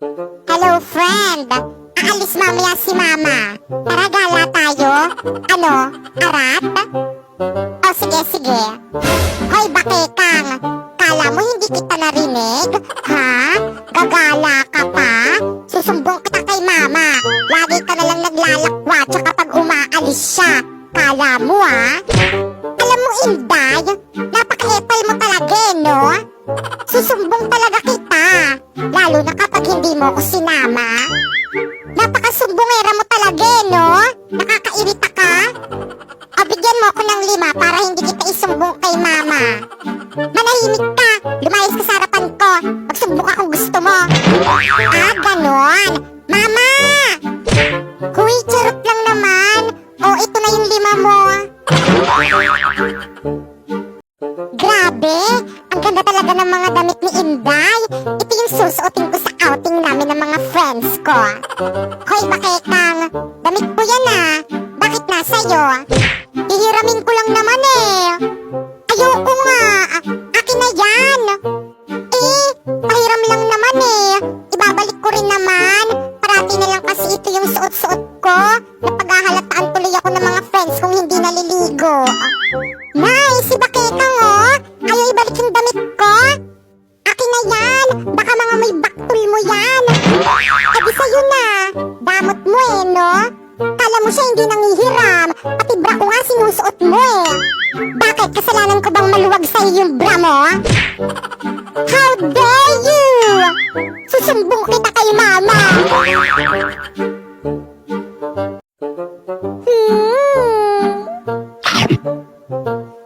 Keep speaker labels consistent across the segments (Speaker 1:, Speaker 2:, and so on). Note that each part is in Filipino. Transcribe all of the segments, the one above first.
Speaker 1: Hello, friend. Aalis mamaya si mama. Tara, gala tayo. Ano? Arat? O, sige. Hoy, bakekang. Kala mo hindi kita narinig? Ha? Gagala ka pa? Susumbong kita kay mama. Lagi ka nalang naglalakwa tsaka pag umaalis siya. Kala mo, ha? Alam mo, Inday, napaka-epal mo talaga, no? Susumbong talaga kita. Lalo na kapag hindi mo ko sinama. Napakasumbongera mo talaga, no? Nakakairita ka? O, bigyan mo ako ng 5 para hindi kita isumbong kay mama. Manahimik ka. Lumayas ka sa harapan ko. Magsumbong ka kung gusto mo. Ah, ganon. Mama! Huy, charot lang naman. O, ito na yung 5 mo. Grabe! Ang ganda talaga ng mga damit ni Inday. Ito yung susuotin ko sa outing namin ng mga friends ko. Hoy, bakekang. Damit ko yan, ah. Bakit nasa'yo? Hihiramin ko lang naman, eh. Ayoko nga. Akin na yan. Pahiram lang naman, eh. Ibabalik ko rin naman. Parati na lang kasi ito yung suot-suot ko. Napaghahalataan tuloy ako ng mga friends kung hindi naliligo. Nice! Si bakekang, oh. Ayaw ibalik yung damit ko. Akin na yan. Baka mga may baktul mo yan. Edi sa'yo na. Damot mo, eh, no? Kala mo siya hindi nangihiram. Pati bra ko nga sinusuot mo, eh. Bakit? Kasalanan ko bang maluwag sa'yo yung bra mo? How dare you! Susumbong kita kay mama.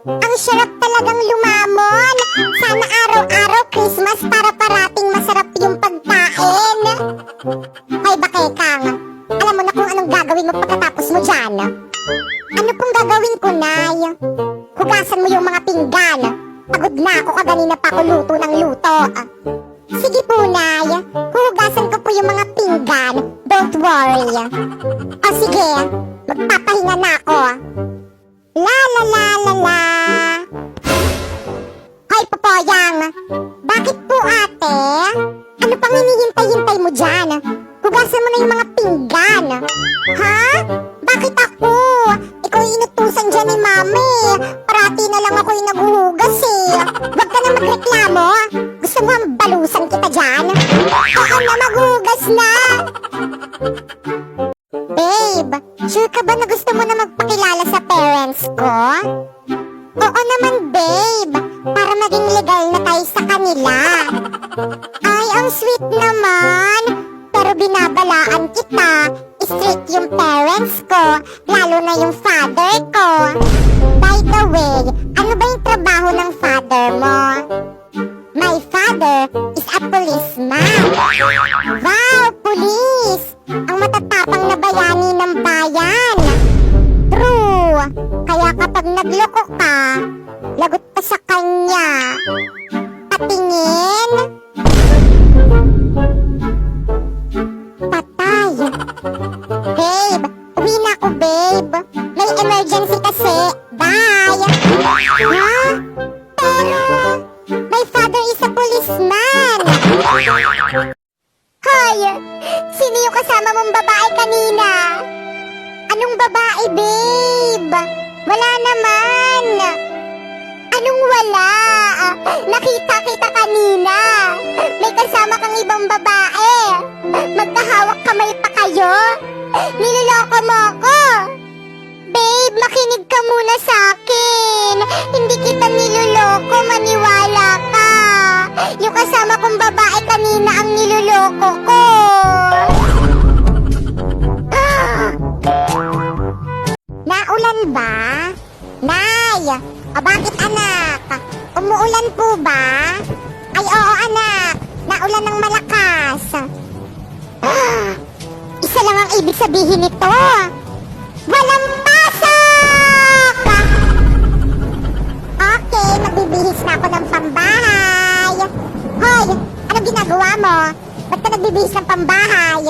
Speaker 1: Ang sarap talagang lumamon. Sana araw-araw Christmas para parating masarap yung pagkain. Hoy, bakekang. Alam mo na kung anong gagawin mo pagkatapos mo dyan. Ano pong gagawin ko, Nay? Hugasan mo yung mga pinggan. Pagod na ako, kaganina pa ako luto ng luto. Sige po, Nay. Huhugasan ko po yung mga pinggan. Don't worry. O sige, magpapahinga na ako. La la la la la. Hoy, Popoyang. Bakit po, ate? Ano pang hinihintay-hintay mo dyan? Hugasan mo na yung mga pinggan. Ha? Bakit ako? Ikaw yung inutusan dyan ni Mami. Parati na lang ako yung naghuhugas, eh. Huwag ka na magreklamo. Gusto mo ang balusan kita dyan? Oo na, maghuhugas na. Babe, sure ka ba na gusto mo na magpakilala sa parents ko? Oo naman, babe. Para maging legal na tayo sa kanila. Ay, ang sweet naman. Pero binabalaan kita. Strict yung parents ko. Lalo na yung father ko. By the way, ano ba yung trabaho ng father mo? My father is a policeman. Wow, police! Ang matatapang na bayani ng bayan. True. Kaya kapag nagloko ka, lagot ka sa kanya. Patingin. Patay. Babe, uwi na ako, babe. May emergency kasi. Bye. Ha? Pero, my father is a policeman. Hoy, sino yung kasama mong babae kanina? Anong babae, babe? Wala naman. Anong wala? Nakita kita kanina. May kasama kang ibang babae. Magkahawak kamay pa kayo. Niloloko mo ako. Babe, makinig ka muna sa akin. Hindi kita niloloko, maniwala ka. Yung kasama kong babae kanina ang niloloko ko. Naulan ba? Nay! O bakit, anak? Umuulan po ba? Ay, oo, anak. Naulan ng malakas. Isa lang ang ibig sabihin nito. Walang pasok! Okay, magbibihis na ako ng pambahay. Hoy, ano ginagawa mo? Ba't ka nagbibihis ng pambahay?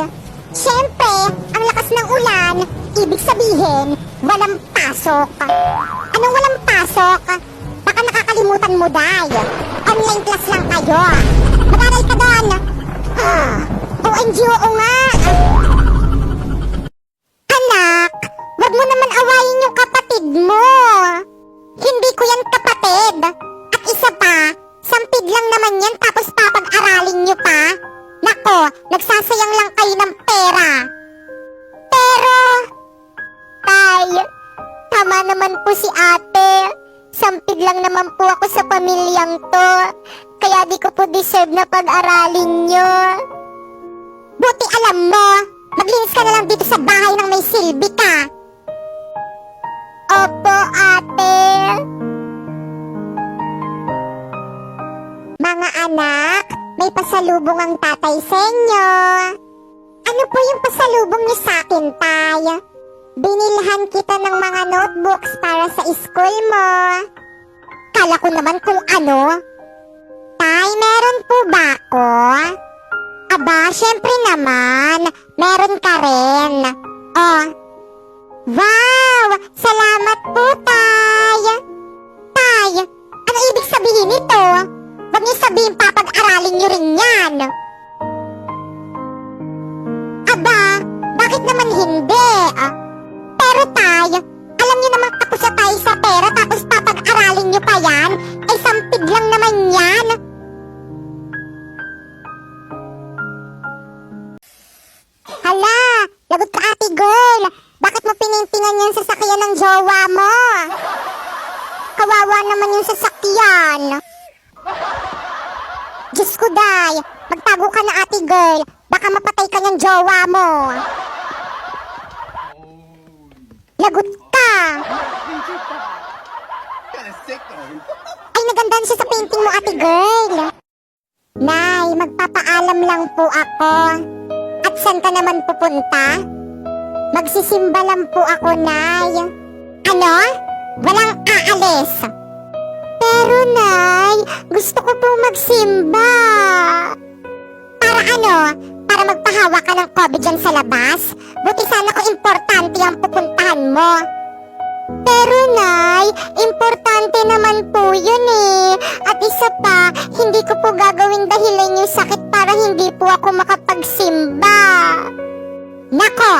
Speaker 1: Siyempre, ang lakas ng ulan, ibig sabihin, walang pasok. Anong walang pasok? Baka nakakalimutan mo, Day. Online class lang kayo. Mag-aral ka doon. OMG, oo nga. Anak, wag mo naman awayin yung kapatid mo. Hindi ko yan kapatid. At isa pa, sampid lang naman yan tapos papag-aralin nyo pa. Nako, nagsasayang lang kayo ng pera. Pero, tay, tama naman po si ate. Sampid lang naman po ako sa pamilyang to. Kaya di ko po deserve na pag-aralin nyo. Buti alam mo, maglinis ka na lang dito sa bahay nang may silbi ka. Opo, ate. Mga anak, may pasalubong ang tatay sa inyo. Ano po yung pasalubong niyo sa akin, tay? Binilhan kita ng mga notebooks para sa school mo. Kala ko naman kung ano. Tay, meron po ba ako? Aba, syempre naman. Meron ka rin. Oh. Wow! Salamat po, tay. Tay, ano ibig sabihin nito? Huwag niyo sabihin papag-aralin niyo rin yan. Aba, bakit naman hindi? Pero tay, alam niyo naman tapos na tayo sa pera tapos papag-aralin niyo pa yan? Eh, sampid lang naman yan. Hala, lagot ka ate girl. Bakit mo pinintingan yung sasakyan ng jowa mo? Kawawa naman yung sasakyan. Diyos ko, day, magtago ka na ate girl. Baka mapatay ka ng jowa mo. Lagot ka. Ay, nagandahan siya sa painting mo, ate girl. Nay, magpapaalam lang po ako. At saan ka naman pupunta? Magsisimba lang po ako, Nay. Ano? Walang aalis. Pero, Nay, gusto ko po magsimba. Para ano? Para magpahawa ka ng COVID dyan sa labas? Buti sana kung importante ang pupuntahan mo. Pero, Nay, importante naman po yun eh. At isa pa, hindi ko po gagawin dahilan yung sakit para hindi po ako makapagsimba. Nako,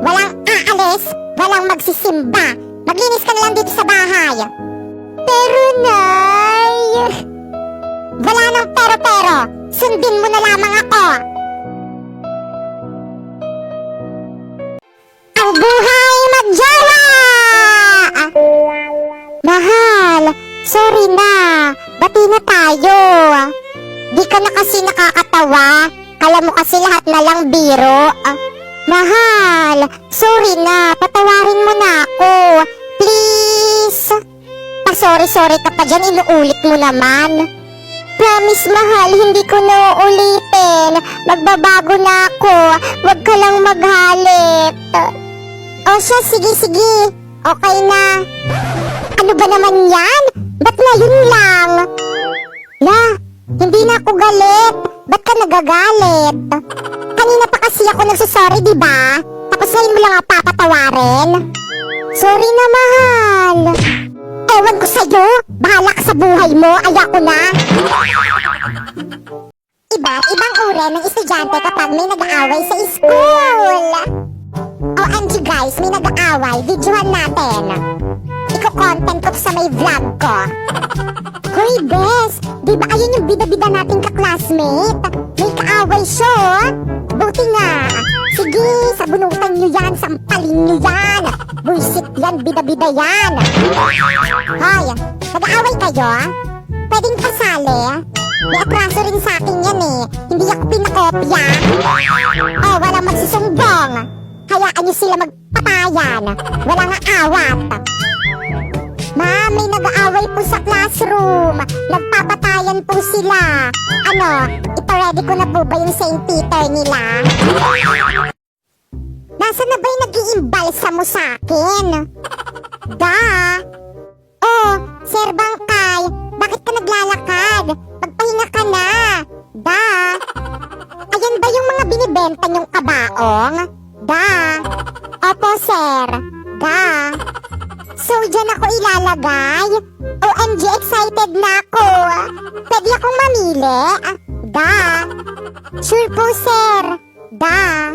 Speaker 1: walang aalis, walang magsisimba. Maglinis ka na lang dito sa bahay. Pero, Nay, wala nang pero-pero. Sundin mo na lamang ako. Ang buhay magjawa! Mahal, sorry na. Bati na tayo. Di ka na kasi nakakatawa. Kala mo kasi lahat na lang biro. Mahal, sorry na. Patawarin mo na ako. Please. Sorry ka pa dyan. Inuulit mo naman. Promise, mahal, hindi ko na uulitin. Magbabago na ako. Huwag ka lang maghalit. O siya, sige. Okay na. Ano ba naman yan? Ba't ngayon lang? La, hindi na ako galit. Ba't ka nagagalit? Kanina pa kasi ako nagsasorry, diba? Tapos ngayon mo lang ako papatawarin. Sorry na, mahal. Ewan ko sa'yo. Bahala ka sa buhay mo. Ayoko na. Iba't-ibang uri ng estudyante kapag may nag-aaway sa school. OMG guys, may nag-aaway. Videohan natin. Iko-content ko sa may vlog ko. Hoy, Bes! Di ba ayun yung bida-bida nating ka-classmate? May kaaway siya, oh. Buti nga. Sige, sabunutan nyo yan, sampalin nyo yan. Buisit yan, bida-bida yan. Hoy, nag-aaway kayo? Pwedeng pasali? May atraso rin sa akin yan eh. Hindi ako pinakopya. Oh, walang magsusumbong. Hayaan nyo sila magpatayan. Wala nga awat. Ma'am, may nag-aaway po sa classroom. Nagpapatayan po sila. Ano, ipa-ready ko na po ba yung St. Peter nila? Nasaan na ba yung nag-iimbalsa mo sa akin? Da? Oh, Sir Bangkay, bakit ka naglalakad? Magpahinga ka na. Da? Ayan ba yung mga binibenta niyong kabaong? Da? Opo, sir. Da? So, dyan ako ilalagay? OMG, excited na ako. Pwede akong mamili? Da? Sure po, sir. Da.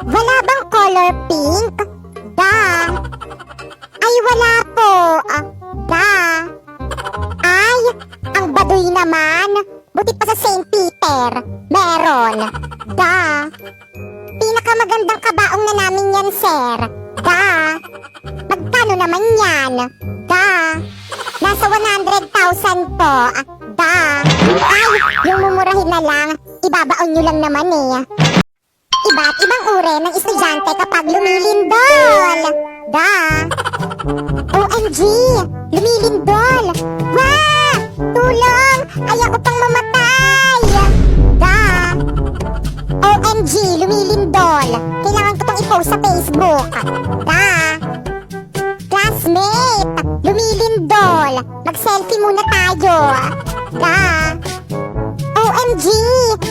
Speaker 1: Wala bang color pink? Da. Ay, wala po. Da. Ay, ang baduy naman. Buti pa sa St. Peter. Meron. Da. Pinakamagandang kabaong na namin yan, sir. Da. Magkano naman yan? Da. Nasa 100,000 po. Da. Ay, yung mumurahin na lang. Ibabaon nyo lang naman eh. Iba't ibang uri ng estudyante kapag lumilindol. Da. OMG! Lumilindol! Wah! Tulong! Ayoko pang mamatay! Da. OMG! Lumilindol! Kailangan ko pang i-post sa Facebook. Da. Classmate! Lumilindol! Mag-selfie muna tayo. Da. OMG!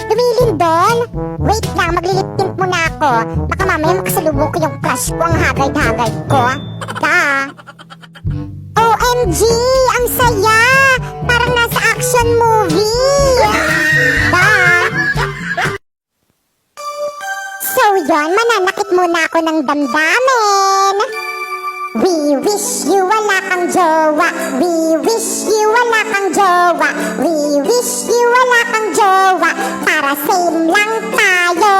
Speaker 1: Lumilindol! Wait lang, maglilip tint muna ako. Baka mamaya makasalubong ko yung crush ko, ang hagard-hagard ko. Da. OMG! Ang saya! Parang nasa action movie! Da. So yun, mananakit muna ako ng damdamin. We wish you wala kang jowa. We wish you wala kang jowa. We wish you wala kang jowa. Para same lang tayo.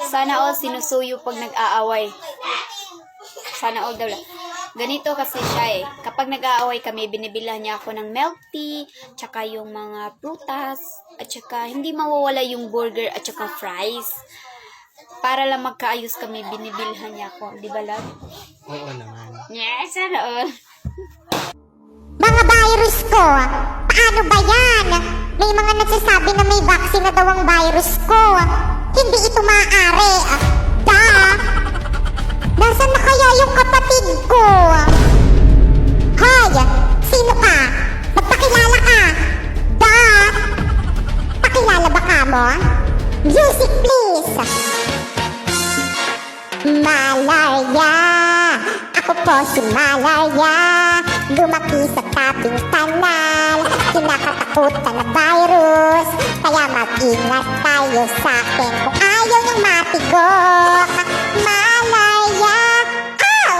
Speaker 2: Sana all sinusuyo pag nag-aaway. Sana all daw lang. Ganito kasi siya eh. Kapag nag-aaway kami, binibilhan niya ako ng milk tea, tsaka yung mga prutas, at tsaka hindi mawawala yung burger at tsaka fries. Para lang magkaayos kami, binibilhan niya ako. Di ba, love?
Speaker 3: Oo naman.
Speaker 2: Yes, sana all.
Speaker 1: Mga virus ko, paano ba yan? May mga nagsasabi na may vaccine na daw ang virus ko. Hindi ito maaari. Da. Nasaan na kaya yung kapatid ko? Hoy, sino ka? Magpakilala ka. Da. Pakilala ba ka mo? Music please. Malaria. Ako po si Malaria. Lumaki sa tabing kanal. Kinakatakutan na virus. Kaya mag-ingat tayo sa akin kung ayaw niyang matigok. Malaria. Ow!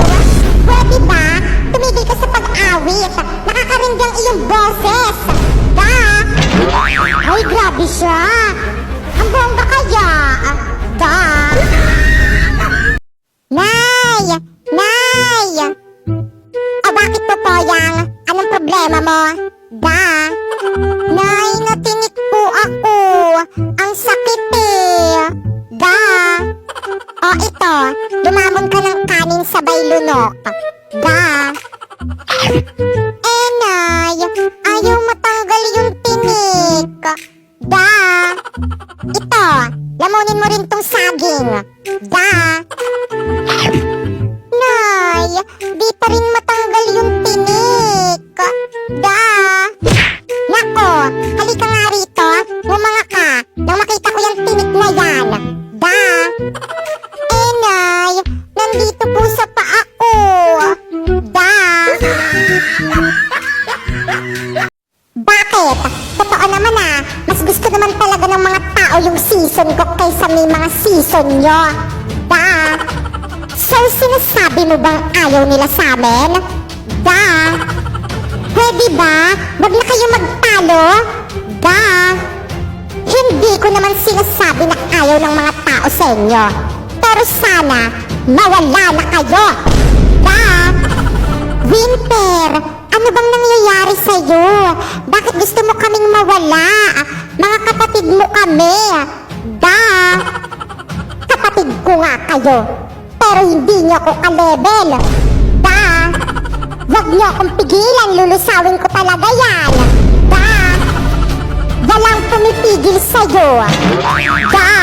Speaker 1: Pwede ba? Tumigil ka sa pag-awit. Nakakarinig ang iyong boses. Da! Ay, grabe siya. Ang bongga kaya. Da! Nay! Nay! O bakit po poyang? Anong problema mo? Da! Nay, natinik po ako. Ang sakit eh. Da! O ito, lumamon ka ng kanin sabay lunok. Da! Eh nay, ayaw matanggal yung tinik. Da! Ito, lamunin mo rin tong saging. Da! Nay, di pa rin matanggal yung tinik. Da! Nako, halika nga rito. Bumanga ka nang makita ko yung tinik na yan. Da! Eh, Nay, nandito po sa paa ko. Da! Bakit? Totoo naman mas gusto naman talaga ng mga tao yung season ko kaysa may mga season nyo. Da! So, sinasabi mo bang ayaw nila sa amin? Da! Pwede ba? Wag na kayo magtalo? Da! Hindi ko naman sinasabi na ayaw ng mga tao sa inyo. Pero sana, mawala na kayo! Da! Winter! Ano bang nangyayari sa'yo? Bakit gusto mo kaming mawala? Mga kapatid mo kami! Da! Kapatid ko nga kayo! Pero hindi niyo ako ka-level. Da! Wag niyo akong pigilan, lulusawin ko talaga yan. Da! Walang pumipigil sa'yo. Da!